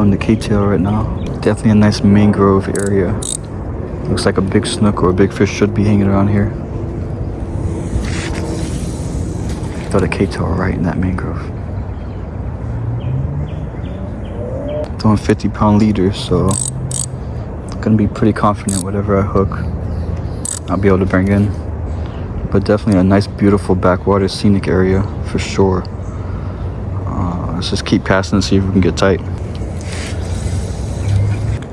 in the K-tail right now. Definitely a nice mangrove area. Looks like a big snook or a big fish should be hanging around here. Throw the K-tail right in that mangrove. Throwing 50-pound leaders, so gonna be pretty confident whatever I hook I'll be able to bring in. But definitely a nice beautiful backwater scenic area for sure. Let's just keep casting and see if we can get tight.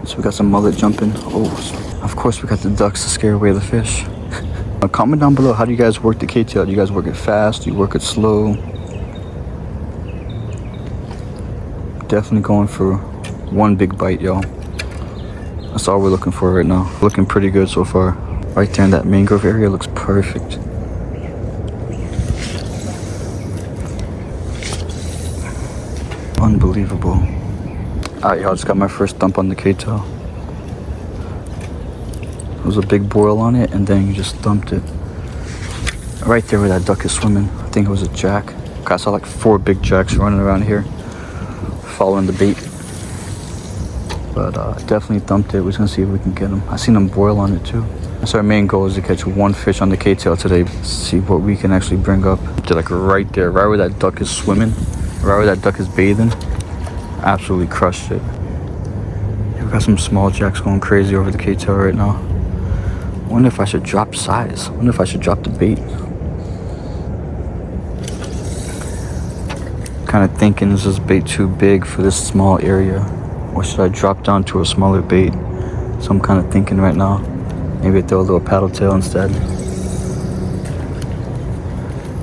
So we got some mullet jumping. Oh, of course we got the ducks to scare away the fish. Comment down below, how do you guys work the K-tail? Do you guys work it fast? Do you work it slow? Definitely going for one big bite, y'all. That's all we're looking for right now. Looking pretty good so far. Right there in that mangrove area looks perfect. Unbelievable. Alright, y'all, just got my first dump on the K-tail. There was a big boil on it, and then you just dumped it right there where that duck is swimming. I think it was a jack. I saw like 4 big jacks running around here following the bait. But definitely dumped it. We're just gonna see if we can get them. I seen them boil on it too. That's our main goal, is to catch one fish on the K-tail today. See what we can actually bring up. To like right there, right where that duck is swimming, right where that duck is bathing. Absolutely crushed it. Yeah, we got some small jacks going crazy over the K-tail right now. Wonder if I should drop size. Wonder if I should drop the bait. Kind of thinking, is this bait too big for this small area, or should I drop down to a smaller bait? So I'm kind of thinking right now, maybe throw a little paddle tail instead.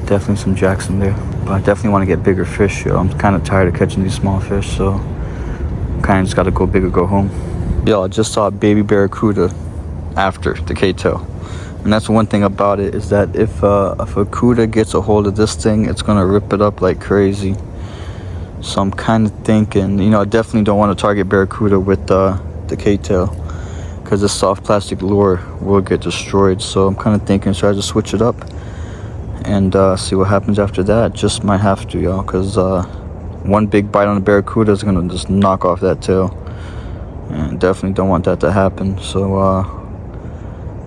Definitely some jacks in there, but I definitely want to get bigger fish. Yo, I'm kind of tired of catching these small fish, so kind of just got to go big or go home. Yo, I just saw a baby barracuda after the K-tail, and that's one thing about it, is that if a cuda gets a hold of this thing, it's gonna rip it up like crazy. So I'm kind of thinking, you know, I definitely don't want to target barracuda with the K-tail, because this soft plastic lure will get destroyed. So I'm kind of thinking, should I just switch it up and see what happens after that? Just might have to, y'all, because one big bite on the barracuda is gonna just knock off that tail, and definitely don't want that to happen. So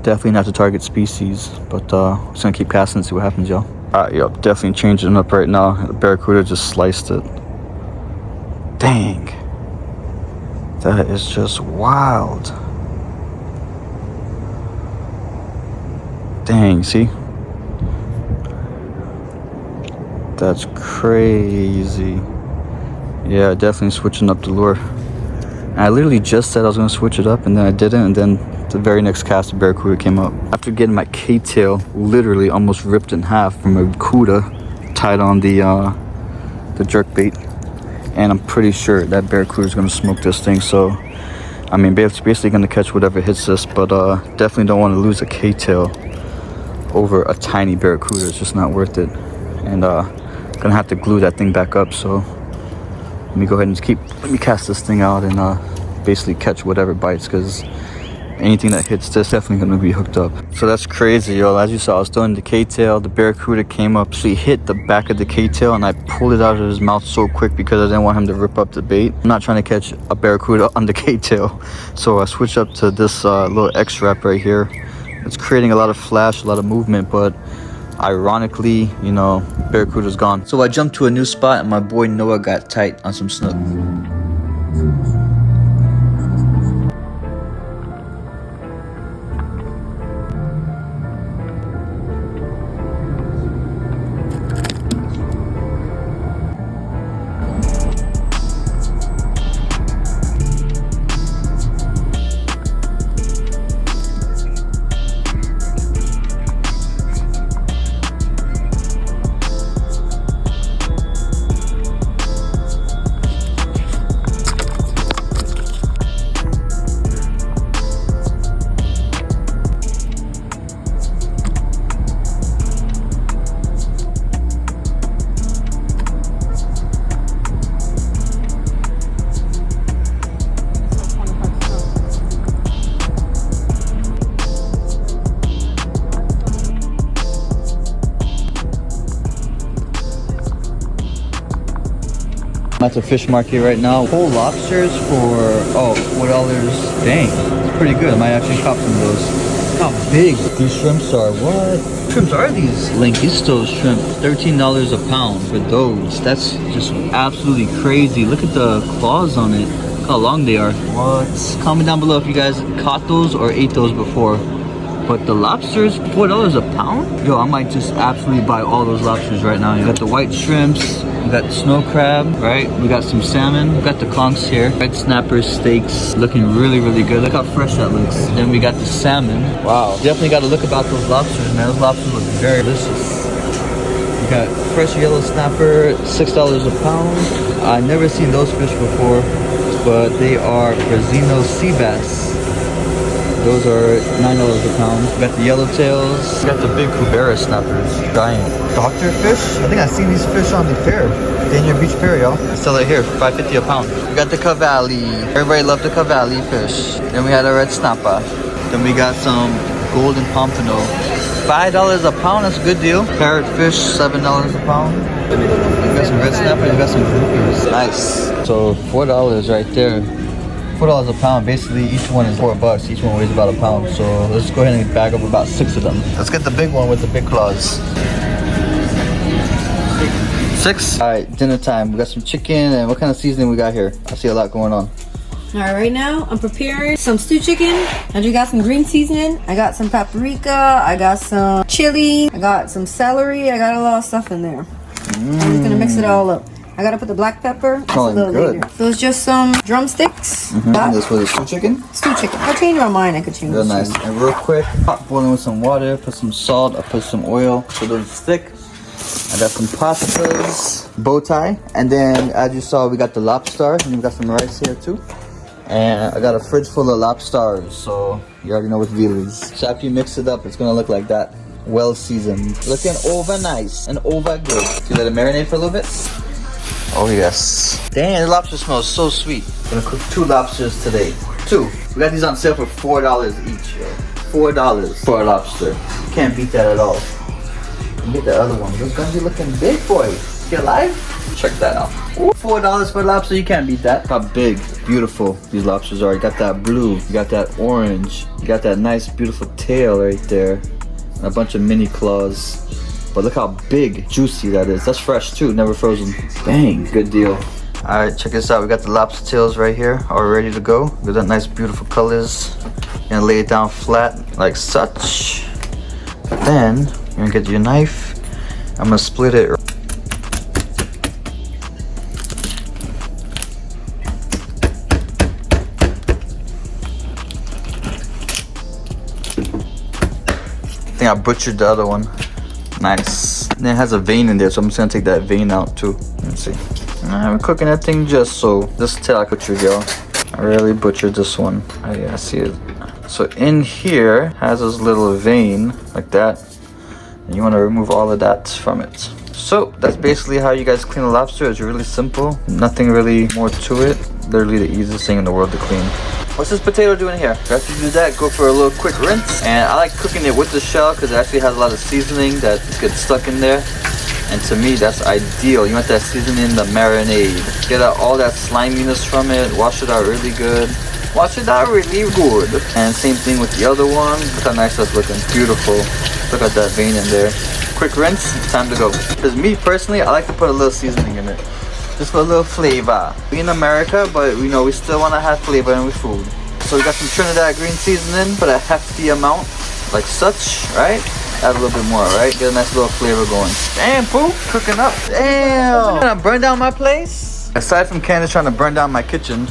definitely not to target species, but just gonna keep casting and see what happens, y'all. Alright, yo, definitely changing it up right now. The barracuda just sliced it. Dang, that is just wild. Dang, see? That's crazy. Yeah, definitely switching up the lure. And I literally just said I was gonna switch it up, and then I didn't, and then the very next cast, the barracuda came up. After getting my K-tail literally almost ripped in half from a cuda tied on the jerk bait, and I'm pretty sure that barracuda is gonna smoke this thing. So I mean, it's basically gonna catch whatever hits this, but definitely don't want to lose a K-tail over a tiny barracuda. It's just not worth it. And gonna have to glue that thing back up. So let me go ahead and let me cast this thing out and basically catch whatever bites, because anything that hits this definitely gonna be hooked up. So that's crazy, yo. As you saw, I was throwing the K-tail, the barracuda came up, so he hit the back of the K-tail, and I pulled it out of his mouth so quick because I didn't want him to rip up the bait. I'm not trying to catch a barracuda on the K-tail, so I switched up to this little X-wrap right here. It's creating a lot of flash, a lot of movement, but ironically, you know, barracuda's gone. So I jumped to a new spot, and my boy Noah got tight on some snook. I'm at the fish market right now. Whole lobsters for, oh, $4. Dang, it's pretty good. I might actually cop some of those. Look how big these shrimps are. What shrimps are these? Lankisto shrimp, $13 a pound for those. That's just absolutely crazy. Look at the claws on it. Look how long they are. What? Comment down below if you guys caught those or ate those before. But the lobsters, $4 a pound? Yo, I might just absolutely buy all those lobsters right now. You got the white shrimps, you got the snow crab, right? We got some salmon, we got the conchs here. Red snapper steaks, looking really, really good. Look how fresh that looks. Then we got the salmon. Wow. Definitely got to look about those lobsters, man. Those lobsters look very delicious. We got fresh yellow snapper, $6 a pound. I never seen those fish before, but they are Brazino sea bass. Those are $9 a pound. We got the yellowtails. We got the big Cubera snappers. Giant doctor fish. I think I've seen these fish on the pier. Dania Beach Pier, y'all. Sell it here, $5.50 a pound. We got the cavalli. Everybody loved the cavalli fish. Then we had a red snapper. Then we got some golden pompano. $5 a pound, that's a good deal. Parrotfish, $7 a pound. We got some red snapper, we got some groupies. Nice. So $4 right there. $4 a pound. Basically, each one is $4. Each one weighs about a pound. So let's go ahead and bag up about 6 of them. Let's get the big one with the big claws. 6. All right, dinner time. We got some chicken, and what kind of seasoning we got here? I see a lot going on. All right now I'm preparing some stewed chicken. I just got some green seasoning. I got some paprika. I got some chili. I got some celery. I got a lot of stuff in there. I'm just gonna mix it all up. I gotta put the black pepper. That's a little later. So it's just some drumsticks. This was stew chicken? Stew chicken. I changed my mind. I could change Real nice. And real quick, pot boiling with some water. Put some salt. I put some oil so it doesn't stick. I got some pastas, bow tie, and then as you saw, we got the lobster, and we got some rice here too. And I got a fridge full of lobsters, so you already know what the deal is. So after you mix it up, it's gonna look like that. Well seasoned. Looking over nice and over good. So you let it marinate for a little bit. Oh yes. Dang, the lobster smells so sweet. I'm gonna cook 2 lobsters today. 2. We got these on sale for $4 each, yo. $4 for a lobster. Can't beat that at all. You get the other one. Those gonna be looking big, boy. You alive? Check that out. Ooh, $4 for a lobster, you can't beat that. How big, beautiful these lobsters are. You got that blue, you got that orange, you got that nice, beautiful tail right there, and a bunch of mini claws. But look how big, juicy that is. That's fresh too, never frozen. Bang, good deal. All right, check this out. We got the lobster tails right here, all ready to go. With that nice, beautiful colors. You're gonna lay it down flat like such. Then you're gonna get your knife. I'm gonna split it. I think I butchered the other one. Nice. And it has a vein in there, so I'm just gonna take that vein out too. Let's see. I'm cooking that thing just so. This tail I butchered, y'all. I really butchered this one. Oh yeah, I see it. So in here has this little vein like that. And you want to remove all of that from it. So that's basically how you guys clean a lobster. It's really simple. Nothing really more to it. Literally the easiest thing in the world to clean. What's this potato doing here? After you do that, go for a little quick rinse. And I like cooking it with the shell because it actually has a lot of seasoning that gets stuck in there. And to me, that's ideal. You want that seasoning, the marinade. Get out all that sliminess from it. Wash it out really good. Wash it out really good. And same thing with the other one. Look how nice that's looking. Beautiful. Look at that vein in there. Quick rinse, time to go. Because me personally, I like to put a little seasoning in it. Just for a little flavor. We in America, but you know, we still want to have flavor in our food. So we got some Trinidad green seasoning. Put a hefty amount, like such, right? Add a little bit more, right? Get a nice little flavor going. Damn, boo, cooking up. Damn. Trying to burn down my place? Aside from Candace trying to burn down my kitchen,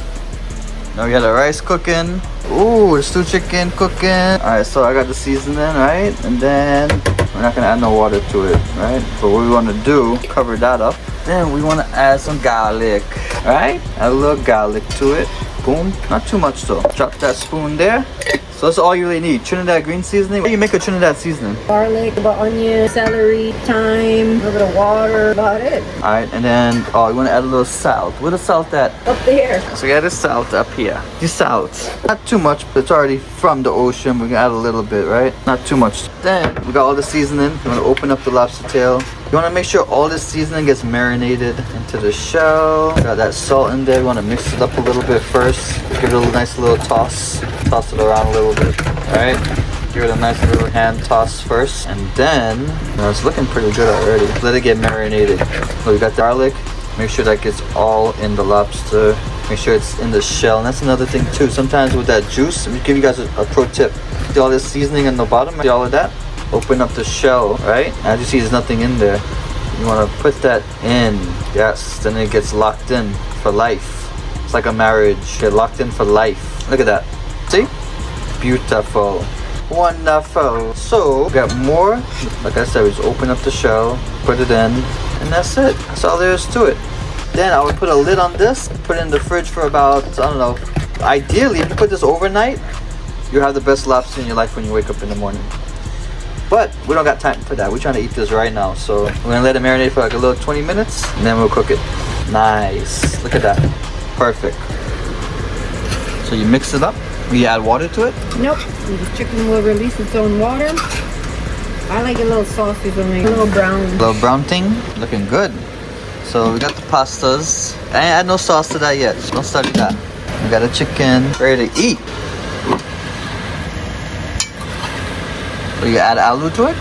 now we got the rice cooking. Ooh, the stew chicken cooking. Alright, so I got the seasoning, right? And then we're not gonna add no water to it, right? But what we wanna do, cover that up. Then we wanna add some garlic, right? Add a little garlic to it. Boom, not too much though. Drop that spoon there. So that's all you really need. Trinidad green seasoning. What do you make a Trinidad seasoning? Garlic, about onion, celery, thyme, a little bit of water, about it. Alright, and then you want to add a little salt. Where the salt at? Up there. So we got the salt up here. The salt. Not too much, but it's already from the ocean. We can add a little bit, right? Not too much. Then we got all the seasoning. You want to open up the lobster tail. You want to make sure all this seasoning gets marinated into the shell. Got that salt in there. You want to mix it up a little bit first. Give it a nice little toss. Toss it around a little bit. Alright? Give it a nice little hand toss first. And then, it's looking pretty good already. Let it get marinated. So we got the garlic. Make sure that gets all in the lobster. Make sure it's in the shell. And that's another thing too. Sometimes with that juice, let me give you guys a pro tip. See all this seasoning in the bottom? See all of that? Open up the shell, right? As you see, there's nothing in there. You want to put that in. Yes, then it gets locked in for life. It's like a marriage. Get locked in for life. Look at that. See? Beautiful. Wonderful. So, we got more. Like I said, we just open up the shell, put it in, and that's it. That's all there is to it. Then I would put a lid on this, put it in the fridge for about, I don't know. Ideally, if you put this overnight, you have the best lobster in your life when you wake up in the morning. But we don't got time for that. We're trying to eat this right now. So we're gonna let it marinate for like a little 20 minutes and then we'll cook it. Nice. Look at that. Perfect. So you mix it up. You add water to it? Nope. The chicken will release its own water. I like it a little saucy for me. A little brown. A little brown thing. Looking good. So we got the pastas. I ain't add no sauce to that yet. So don't start with that. We got a chicken ready to eat. So you add aloo to it?